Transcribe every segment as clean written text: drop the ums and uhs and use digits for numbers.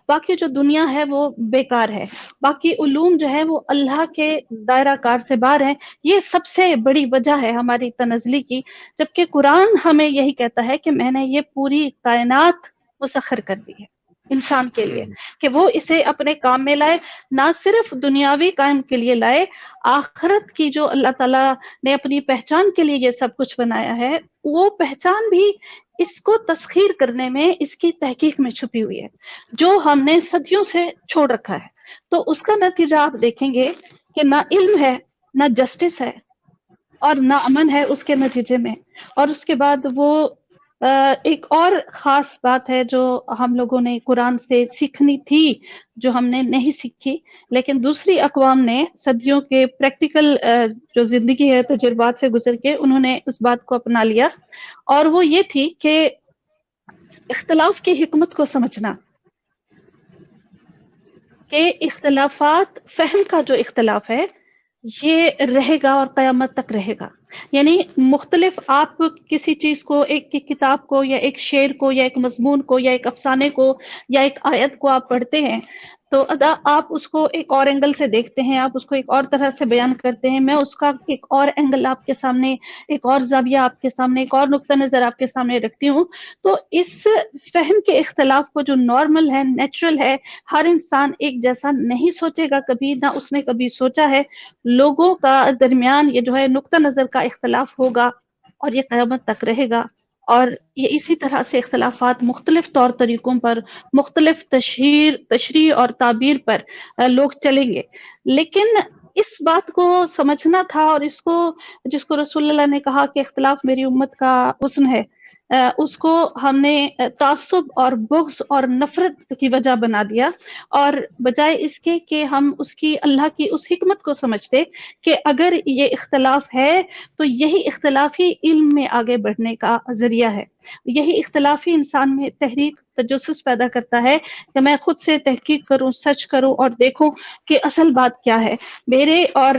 باقی جو دنیا ہے وہ بیکار ہے، باقی علوم جو ہے وہ اللہ کے دائرہ کار سے باہر ہیں. یہ سب سے بڑی وجہ ہے ہماری تنزلی کی، جبکہ قرآن ہمیں یہی کہتا ہے کہ میں نے یہ پوری کائنات مسخر کر دی ہے انسان کے لیے، کہ وہ اسے اپنے کام میں لائے، نہ صرف دنیاوی کام کے لیے لائے، آخرت کی جو اللہ تعالیٰ نے اپنی پہچان کے لیے یہ سب کچھ بنایا ہے، وہ پہچان بھی اس کو تسخیر کرنے میں، اس کی تحقیق میں چھپی ہوئی ہے، جو ہم نے صدیوں سے چھوڑ رکھا ہے. تو اس کا نتیجہ آپ دیکھیں گے کہ نہ علم ہے، نہ جسٹس ہے، اور نہ امن ہے اس کے نتیجے میں. اور اس کے بعد وہ ایک اور خاص بات ہے جو ہم لوگوں نے قرآن سے سیکھنی تھی، جو ہم نے نہیں سیکھی، لیکن دوسری اقوام نے صدیوں کے پریکٹیکل جو زندگی ہے تجربات سے گزر کے انہوں نے اس بات کو اپنا لیا، اور وہ یہ تھی کہ اختلاف کی حکمت کو سمجھنا، کہ اختلافات، فہم کا جو اختلاف ہے یہ رہے گا اور قیامت تک رہے گا. یعنی مختلف، آپ کسی چیز کو، ایک کتاب کو یا ایک شعر کو یا ایک مضمون کو یا ایک افسانے کو یا ایک آیت کو آپ پڑھتے ہیں تو آپ اس کو ایک اور اینگل سے دیکھتے ہیں، آپ اس کو ایک اور طرح سے بیان کرتے ہیں. میں اس کا ایک اور اینگل آپ کے سامنے، ایک اور زاویہ آپ کے سامنے، ایک اور نقطہ نظر آپ کے سامنے رکھتی ہوں. تو اس فہم کے اختلاف کو، جو نارمل ہے، نیچرل ہے، ہر انسان ایک جیسا نہیں سوچے گا کبھی، نہ اس نے کبھی سوچا ہے، لوگوں کا درمیان یہ جو ہے نقطہ نظر کا اختلاف ہوگا اور یہ قیامت تک رہے گا. اور یہ اسی طرح سے اختلافات مختلف طور طریقوں پر، مختلف تشریح اور تعبیر پر لوگ چلیں گے. لیکن اس بات کو سمجھنا تھا، اور اس کو، جس کو رسول اللہ نے کہا کہ اختلاف میری امت کا حسن ہے، اس کو ہم نے تعصب اور بغض اور نفرت کی وجہ بنا دیا، اور بجائے اس کے کہ ہم اس کی، اللہ کی اس حکمت کو سمجھتے کہ اگر یہ اختلاف ہے تو یہی اختلاف ہی علم میں آگے بڑھنے کا ذریعہ ہے، یہی اختلاف ہی انسان میں تحریک، تجسس پیدا کرتا ہے کہ میں خود سے تحقیق کروں، سرچ کروں اور دیکھوں کہ اصل بات کیا ہے، میرے اور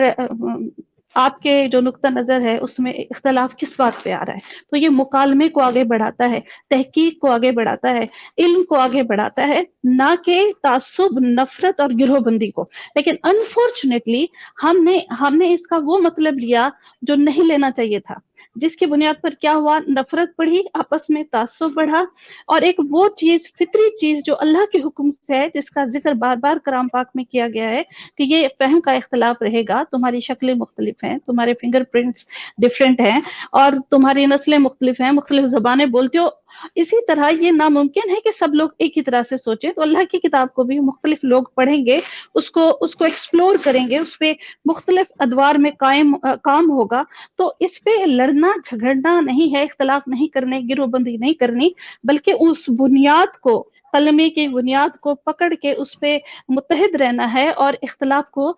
آپ کے جو نقطہ نظر ہے اس میں اختلاف کس بات پہ آ رہا ہے. تو یہ مکالمے کو آگے بڑھاتا ہے، تحقیق کو آگے بڑھاتا ہے، علم کو آگے بڑھاتا ہے، نہ کہ تعصب، نفرت اور گروہ بندی کو. لیکن انفارچونیٹلی ہم نے اس کا وہ مطلب لیا جو نہیں لینا چاہیے تھا، جس کی بنیاد پر کیا ہوا، نفرت بڑھی، آپس میں تعصب بڑھا، اور ایک وہ چیز، فطری چیز جو اللہ کے حکم سے ہے، جس کا ذکر بار بار کلام پاک میں کیا گیا ہے کہ یہ فہم کا اختلاف رہے گا، تمہاری شکلیں مختلف ہیں، تمہارے فنگر پرنٹس ڈفرینٹ ہیں، اور تمہاری نسلیں مختلف ہیں، مختلف زبانیں بولتے ہو. اسی طرح یہ ناممکن ہے کہ سب لوگ ایک ہی طرح سے سوچیں، تو اللہ کی کتاب کو بھی مختلف لوگ پڑھیں گے، اس کو ایکسپلور کریں گے، اس پہ مختلف ادوار میں کام ہوگا. تو اس پہ لڑنا جھگڑنا نہیں ہے، اختلاف نہیں کرنے، گروہ بندی نہیں کرنی، بلکہ اس بنیاد کو، کلمے کی بنیاد کو پکڑ کے اس پہ متحد رہنا ہے، اور اختلاف کو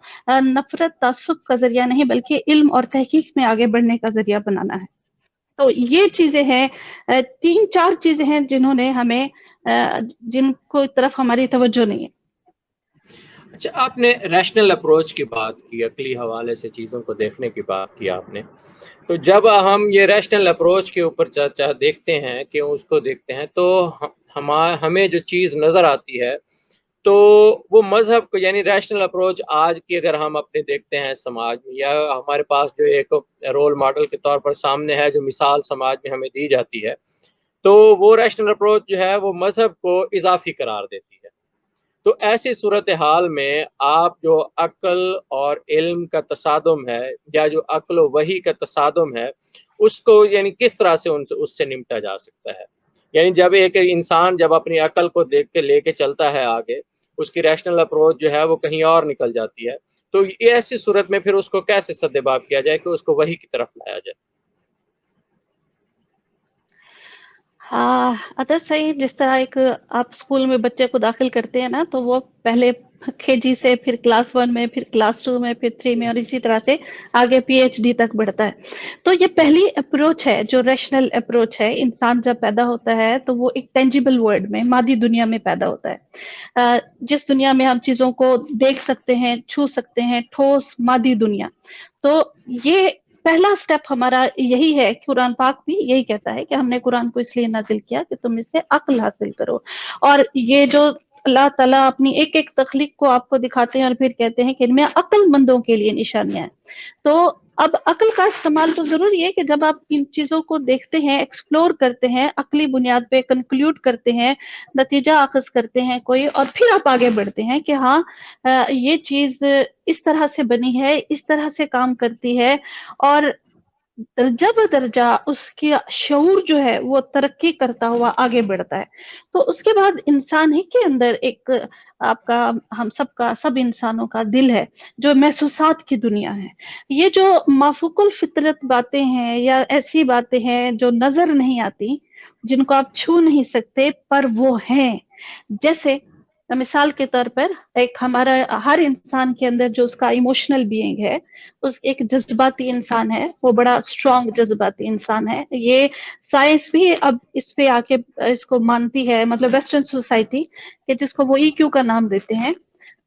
نفرت، تعصب کا ذریعہ نہیں بلکہ علم اور تحقیق میں آگے بڑھنے کا ذریعہ بنانا ہے. تو یہ چیزیں ہیں، 3-4 چیزیں ہیں جنہوں نے ہمیں، جن کو طرف ہماری توجہ نہیں ہے. اچھا، آپ نے ریشنل اپروچ کی بات کی، عقلی حوالے سے چیزوں کو دیکھنے کی بات کی آپ نے. تو جب ہم یہ ریشنل اپروچ کے اوپر دیکھتے ہیں کہ اس کو دیکھتے ہیں تو ہمیں جو چیز نظر آتی ہے تو وہ مذہب کو، یعنی ریشنل اپروچ آج کی اگر ہم اپنے دیکھتے ہیں سماج میں، یا ہمارے پاس جو ایک رول ماڈل کے طور پر سامنے ہے، جو مثال سماج میں ہمیں دی جاتی ہے، تو وہ ریشنل اپروچ جو ہے وہ مذہب کو اضافی قرار دیتی ہے. تو ایسی صورتحال میں آپ جو عقل اور علم کا تصادم ہے، یا جو عقل و وحی کا تصادم ہے، اس کو یعنی کس طرح سے اس سے نمٹا جا سکتا ہے؟ یعنی جب ایک انسان جب اپنی عقل کو دیکھ کے لے کے چلتا ہے آگے، اس کی ریشنل اپروچ جو ہے وہ کہیں اور نکل جاتی ہے، تو یہ ایسی صورت میں پھر اس کو کیسے سدباب کیا جائے کہ اس کو وحی کی طرف لایا جائے؟ اگر صحیح، جس طرح ایک آپ اسکول میں بچے کو داخل کرتے ہیں نا، تو وہ پہلے KG سے، پھر کلاس 1 میں، پھر کلاس 2 میں، پھر 3 میں، اور اسی طرح سے آگے PhD تک بڑھتا ہے. تو یہ پہلی اپروچ ہے جو ریشنل اپروچ ہے. انسان جب پیدا ہوتا ہے تو وہ ایک ٹینجیبل ورلڈ میں، مادی دنیا میں پیدا ہوتا ہے، جس دنیا میں ہم چیزوں کو دیکھ سکتے ہیں، چھو سکتے ہیں، ٹھوس مادی دنیا. تو یہ پہلا سٹیپ ہمارا یہی ہے. قرآن پاک بھی یہی کہتا ہے کہ ہم نے قرآن کو اس لیے نازل کیا کہ تم اس سے عقل حاصل کرو. اور یہ جو اللہ ताला अपनी एक एक तख्लीक को आपको दिखाते हैं और फिर कहते हैं कि इनमें अक्लमंदों के लिए निशानियां हैं। तो अब अक्ल का इस्तेमाल तो जरूरी है कि जब आप इन चीजों को देखते हैं, एक्सप्लोर करते हैं, अकली बुनियाद पे कंक्लूड करते हैं, नतीजा अखज करते हैं कोई, और फिर आप आगे बढ़ते हैं कि हाँ ये चीज इस तरह से बनी है, इस तरह से काम करती है, और दर्जा ब दर्जा उसकी शऊर जो है वो तरक्की करता हुआ आगे बढ़ता है। तो उसके बाद इंसान ही के अंदर एक आपका, हम सबका, सब इंसानों का दिल है जो महसूसात की दुनिया है। ये जो माफूकुल फितरत बातें हैं या ऐसी बातें हैं जो नजर नहीं आती, जिनको आप छू नहीं सकते, पर वो हैं। जैसे मिसाल के तौर पर एक हमारा हर इंसान के अंदर जो उसका इमोशनल बीइंग है, उस एक जज्बाती इंसान है, वो बड़ा स्ट्रांग जज्बाती इंसान है। ये साइंस भी अब इस पे आके इसको मानती है, मतलब वेस्टर्न सोसाइटी कि जिसको वो ईक्यू का नाम देते हैं।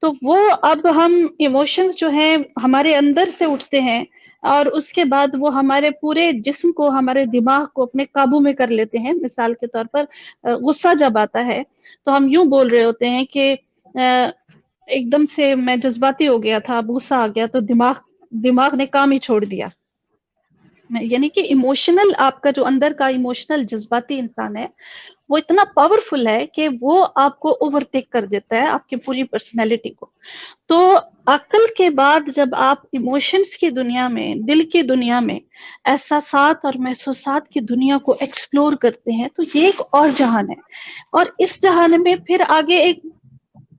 तो वो अब हम इमोशंस जो हैं हमारे अंदर से उठते हैं और उसके बाद वो हमारे पूरे जिस्म को, हमारे दिमाग को अपने काबू में कर लेते हैं। मिसाल के तौर पर गुस्सा जब आता है तो हम यूं बोल रहे होते हैं कि एकदम से मैं जज्बाती हो गया था, गुस्सा आ गया, तो दिमाग ने काम ही छोड़ दिया। यानी कि इमोशनल, आपका जो अंदर का इमोशनल जज्बाती इंसान है वो इतना पावरफुल है कि वो आपको ओवरटेक कर देता है, आपकी पूरी पर्सनैलिटी को। तो अक्ल के बाद जब आप इमोशंस की दुनिया में, दिल की दुनिया में, एहसासात और महसूसात की दुनिया को एक्सप्लोर करते हैं, तो ये एक और जहान है। और इस जहान में फिर आगे एक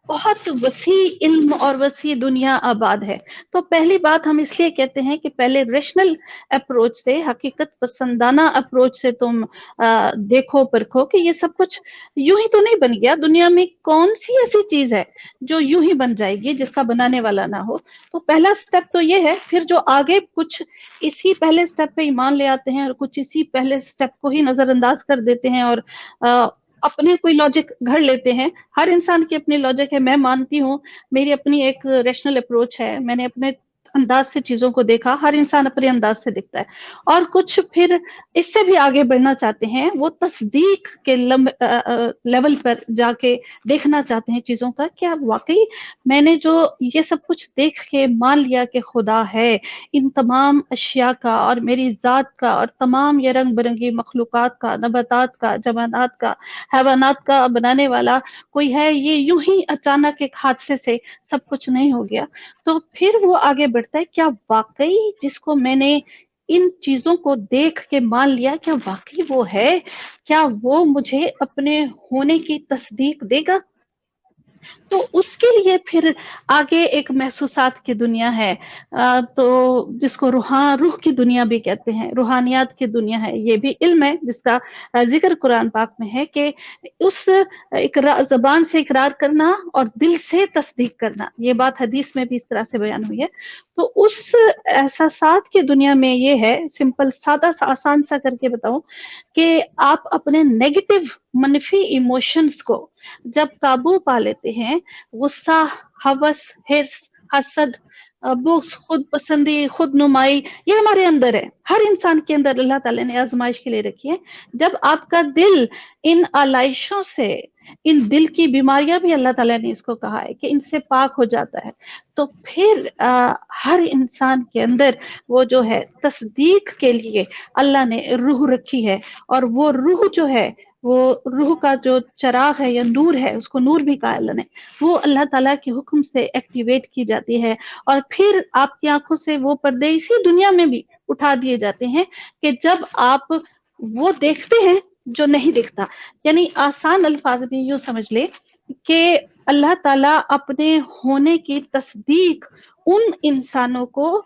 बहुत वसी इल्म और वसी दुनिया आबाद है। तो पहली बात हम इसलिए कहते हैं कि पहले रेशनल अप्रोच से, हकीकत पसंदाना अप्रोच से तुम देखो परखो कि ये सब कुछ यूं ही तो नहीं बन गया। दुनिया में कौन सी ऐसी चीज है जो यूं ही बन जाएगी जिसका बनाने वाला ना हो। तो पहला स्टेप तो ये है। फिर जो आगे कुछ इसी पहले स्टेप पे ईमान ले आते हैं और कुछ इसी पहले स्टेप को ही नजरअंदाज कर देते हैं और अपने कोई लॉजिक घड़ लेते हैं। हर इंसान की अपनी लॉजिक है, मैं मानती हूँ, मेरी अपनी एक रैशनल अप्रोच है, मैंने अपने अंदाज से चीजों को देखा, हर इंसान अपने अंदाज से दिखता है। और कुछ फिर इससे भी आगे बढ़ना चाहते हैं, वो तस्दीक के लेवल पर जाके देखना चाहते हैं चीजों का, क्या वाकई मैंने जो ये सब कुछ देख के मान लिया कि खुदा है, इन तमाम अशिया का और मेरी जात का और तमाम ये रंग बिरंगी मखलूकात का, नबातात का, जमानात का, हैवानात का बनाने वाला कोई है, ये यूं ही अचानक एक हादसे से सब कुछ नहीं हो गया। तो फिर वो आगे बढ़ता है, क्या वाकई जिसको मैंने इन चीजों को देख के मान लिया, क्या वाकई वो है, क्या वो मुझे अपने होने की तस्दीक देगा। तो उसके लिए फिर आगे एक महसूसात की दुनिया है, तो जिसको रूह की दुनिया भी कहते हैं, रूहानियात की दुनिया है। ये भी इल्म है जिसका जिक्र कुरान पाक में है कि उस जबान से इकरार करना और दिल से तस्दीक करना। ये बात हदीस में भी इस तरह से बयान हुई है। तो उस एहसासात की दुनिया में ये है, सिंपल सादा सा आसान सा करके बताऊं, कि आप अपने नेगेटिव मनफी इमोशंस को जब काबू पा लेते हैं, गुस्सा, हवस, हिर्स, हसद, बुग्स, खुद पसंदी, खुद नुमाई, ये हमारे अंदर है। हर इंसान के अंदर अल्लाह ताला ने आजमाइश के लिए रखी है। जब आपका दिल इन आलाइशों से, इन दिल की बीमारियां भी अल्लाह ताला ने इसको कहा है कि इनसे पाक हो जाता है, तो फिर हर इंसान के अंदर वो जो है तस्दीक के लिए अल्लाह ने रूह रखी है। और वो रूह जो है, वो रूह का जो चराग है या नूर है, उसको नूर भी कहा अल्लाह ने, वो अल्लाह ताला के हुक्म से एक्टिवेट की जाती है। और फिर आपकी आंखों से वो पर्दे इसी दुनिया में भी उठा दिए जाते हैं कि जब आप वो देखते हैं जो नहीं दिखता। यानी आसान अल्फाज में यूं समझ ले कि अल्लाह ताला अपने होने की तस्दीक उन इंसानों को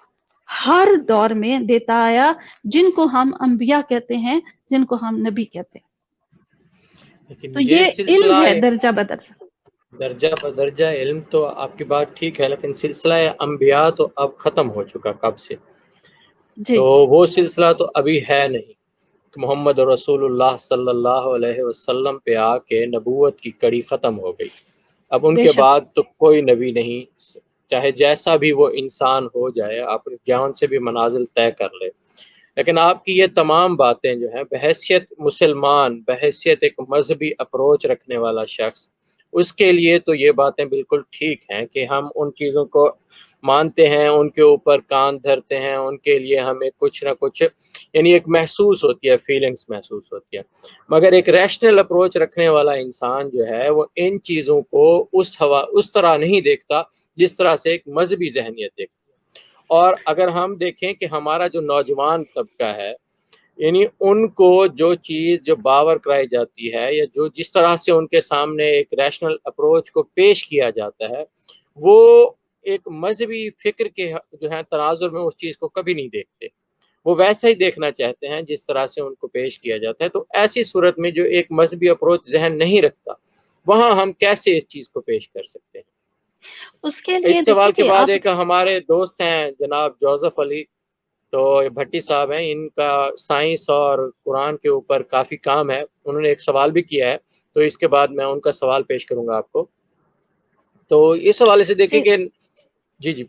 हर दौर में देता आया जिनको हम अंबिया कहते हैं, जिनको हम नबी कहते हैं। लेकिन तो ये ये इल्म सिलसिला है दर्जा बदर्जा। दर्जा बदर्जा इल्म तो आपकी बात ठीक है, लेकिन सिलसिला अंबिया तो अब ख़त्म हो चुका कब से। जी तो वो सिलसिला तो अभी है नहीं। मोहम्मद रसूलुल्लाह सल्लल्लाहु अलैहि वसल्लम पे आके नबूवत की कड़ी ख़त्म हो गई। अब उनके बेशक। बाद तो कोई नबी नहीं, चाहे जैसा भी वो इंसान हो जाए, अपने ज्ञान से भी मनाजिल तय कर ले। लेकिन आपकी ये तमाम बातें जो हैं, बहैसियत मुसलमान, बहैसियत एक मजहबी अप्रोच रखने वाला शख्स, उसके लिए तो ये बातें बिल्कुल ठीक हैं कि हम उन चीज़ों को मानते हैं, उनके ऊपर कान धरते हैं, उनके लिए हमें कुछ ना कुछ यानी एक महसूस होती है, फीलिंग्स महसूस होती है। मगर एक रैशनल अप्रोच रखने वाला इंसान जो है वो इन चीज़ों को उस तरह नहीं देखता जिस तरह से एक मजहबी ज़हनियत देखती है। और अगर हम देखें कि हमारा जो नौजवान तबका है, यानी उनको जो चीज़ जो बावर कराई जाती है या जो जिस तरह से उनके सामने एक रैशनल अप्रोच को पेश किया जाता है, वो एक मजहबी फ़िक्र के जो है तनाज़ुर में उस चीज़ को कभी नहीं देखते। वो वैसा ही देखना चाहते हैं जिस तरह से उनको पेश किया जाता है। तो ऐसी सूरत में जो एक मजहबी अप्रोच ज़हन नहीं रखता, वहाँ हम कैसे इस चीज़ को पेश कर सकते हैं? उसके लिए इस देखिए सवाल के कि बाद आप एक हमारे दोस्त हैं जनाब जोसेफ अली, तो ये भट्टी साहब हैं, इनका साइंस और कुरान के ऊपर काफ़ी काम है। उन्होंने एक सवाल भी किया है, तो इसके बाद मैं उनका सवाल पेश करूँगा आपको। तो इस हवाले से देखें जी कि जी, जी।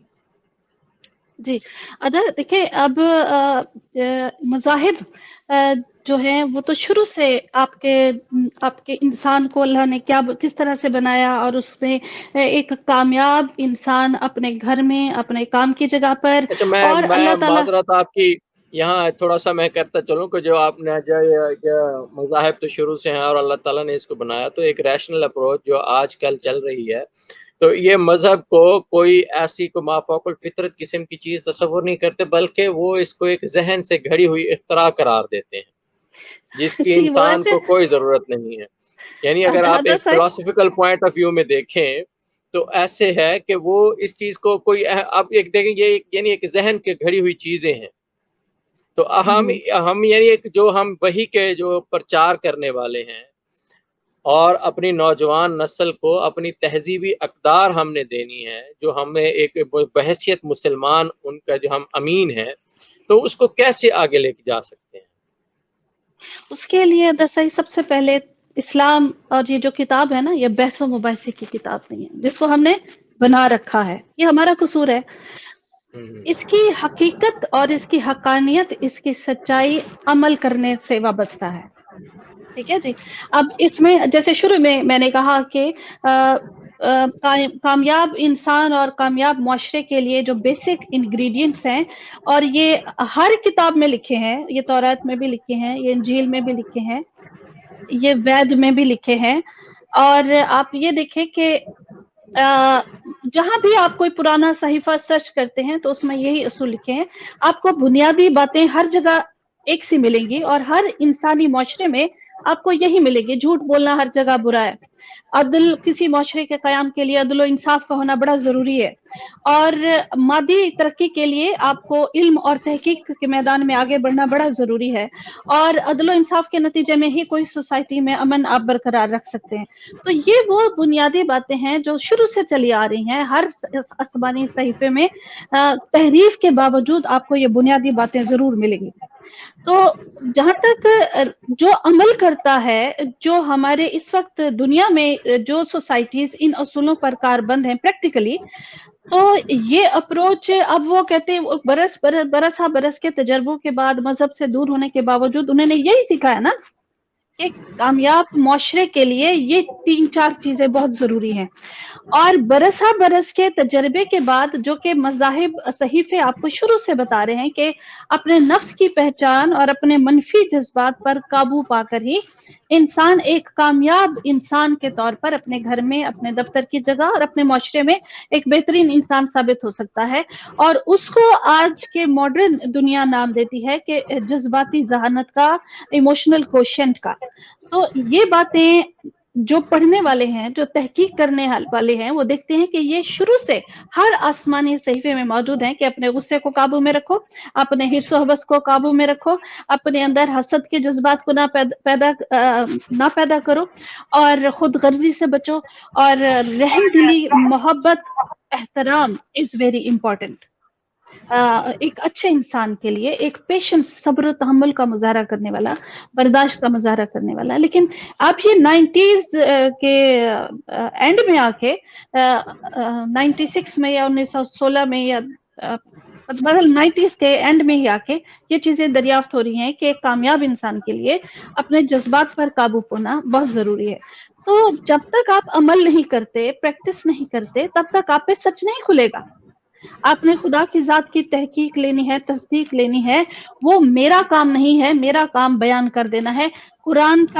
जी अदर देखिए अब मज़ाहिब जो है वो तो शुरू से आपके इंसान को अल्लाह ने किस तरह से बनाया और उसमें एक कामयाब इंसान अपने घर में अपने काम की जगह पर अच्छा, और मैं अल्लाह ताला माज़रत आपकी यहाँ थोड़ा-सा मैं करता चलूँ कि जो आपने जो मज़ाहिब तो शुरू से हैं और अल्लाह ताला ने इसको बनाया, तो एक रैशनल अप्रोच जो आजकल चल रही है, तो ये मज़हब को कोई ऐसी को माफ़ौक़ुल फ़ितरत किस्म की चीज़ तसव्वुर नहीं करते, बल्कि वो इसको एक ज़हन से घड़ी हुई इख्तिरा करार देते हैं, जिसकी जी वो इंसान ऐसे को कोई ज़रूरत नहीं है। यानी अगर आप अदर एक साइड फ़िलॉसफ़िकल पॉइंट ऑफ व्यू में देखें, तो ऐसे है कि वो इस चीज़ को कोई आप एक देखें ये यानी एक ज़हन की घड़ी हुई चीज़ें हैं। तो हम यानी एक जो हम वही के जो प्रचार करने वाले हैं और अपनी नौजवान नस्ल को अपनी तहज़ीबी अक़दार हमने देनी है, जो हमें एक बहैसियत मुसलमान उनका जो हम अमीन हैं, तो उसको कैसे आगे लेके जा सकते हैं? उसके लिए दरअसल सबसे पहले इस्लाम और ये जो किताब है ना ये बहस व मुबाहिसे की किताब नहीं है जिसको हमने बना रखा है, ये हमारा कसूर है। हुँ, इसकी हकीकत और इसकी हकानियत, इसकी सच्चाई अमल करने से वाबस्ता है। ठीक है जी। अब इसमें जैसे शुरू में मैंने कहा कि कामयाब इंसान और कामयाब मुआशरे के लिए जो बेसिक इंग्रेडिएंट्स हैं और ये हर किताब में लिखे हैं, ये तौरात में भी लिखे हैं, ये इंजील में भी लिखे हैं, ये वेद में भी लिखे हैं। और आप ये देखें कि जहाँ भी आप कोई पुराना सहीफा सर्च करते हैं तो उसमें यही असूल लिखे हैं। आपको बुनियादी बातें हर जगह एक सी मिलेंगी और हर इंसानी मुआशरे में आपको यही मिलेगी। झूठ बोलना हर जगह बुरा है। अदल किसी मुआशरे के क़याम के लिए अदल व इंसाफ का होना बड़ा ज़रूरी है और मादी तरक्की के लिए आपको इल्म और तहकीक के मैदान में आगे बढ़ना बड़ा ज़रूरी है और अदल व इंसाफ के नतीजे में ही कोई सोसाइटी में अमन आप बरकरार रख सकते हैं। तो ये वो बुनियादी बातें हैं जो शुरू से चली आ रही हैं। हर आसमानी सहीफे में तहरीफ के बावजूद आपको ये बुनियादी बातें ज़रूर मिलेंगी। तो जहाँ तक जो अमल करता है, जो हमारे इस वक़्त दुनिया में जो सोसाइटीज़ इन असूलों पर कारबंद हैं प्रैक्टिकली, तो ये अप्रोच अब वो कहते हैं वो बरस के तजर्बों के बाद मज़हब से दूर होने के बावजूद उन्होंने यही सीखा है ना कि कामयाब मुआशरे के लिए ये 3-4 चीज़ें बहुत ज़रूरी हैं। और बरस के तजर्बे के बाद जो कि मज़ाहिब सहीफ़े आपको शुरू से बता रहे हैं कि अपने नफ्स की पहचान और अपने मनफ़ी जज़्बात पर काबू पाकर ही इंसान एक कामयाब इंसान के तौर पर अपने घर में, अपने दफ़्तर की जगह और अपने मुआशरे में एक बेहतरीन इंसान साबित हो सकता है। और उसको आज के मॉडर्न दुनिया नाम देती है कि जज़्बाती ज़हानत का, इमोशनल कोशेंट का। तो ये बातें जो पढ़ने वाले हैं, जो तहकीक करने वाले हैं, वो देखते हैं कि ये शुरू से हर आसमानी सहीफे में मौजूद हैं कि अपने गुस्से को काबू में रखो, अपने हिर्स-ओ-हवस को काबू में रखो, अपने अंदर हसद के जज्बात को ना पैदा करो और खुदगर्जी से बचो और रहमदिली, मोहब्बत, एहतराम इज़ वेरी इम्पोर्टेंट। एक अच्छे इंसान के लिए एक पेशेंस, सब्र तहम्मुल का मुज़ाहरा करने वाला, बर्दाश्त का मुज़ाहरा करने वाला। लेकिन अब ये 90s के एंड में आके 96 में या 1916 में या मतलब 90s के एंड में ही आके ये चीजें दरियाफ्त हो रही हैं कि एक कामयाब इंसान के लिए अपने जज्बात पर काबू पाना बहुत जरूरी है। तो जब तक आप अमल नहीं करते, प्रैक्टिस नहीं करते, तब तक आप पे सच नहीं खुलेगा। आपने खुदा की जात की तहकीक लेनी है, तस्दीक लेनी है, वो मेरा काम नहीं है, मेरा काम बयान कर देना है। कुरान का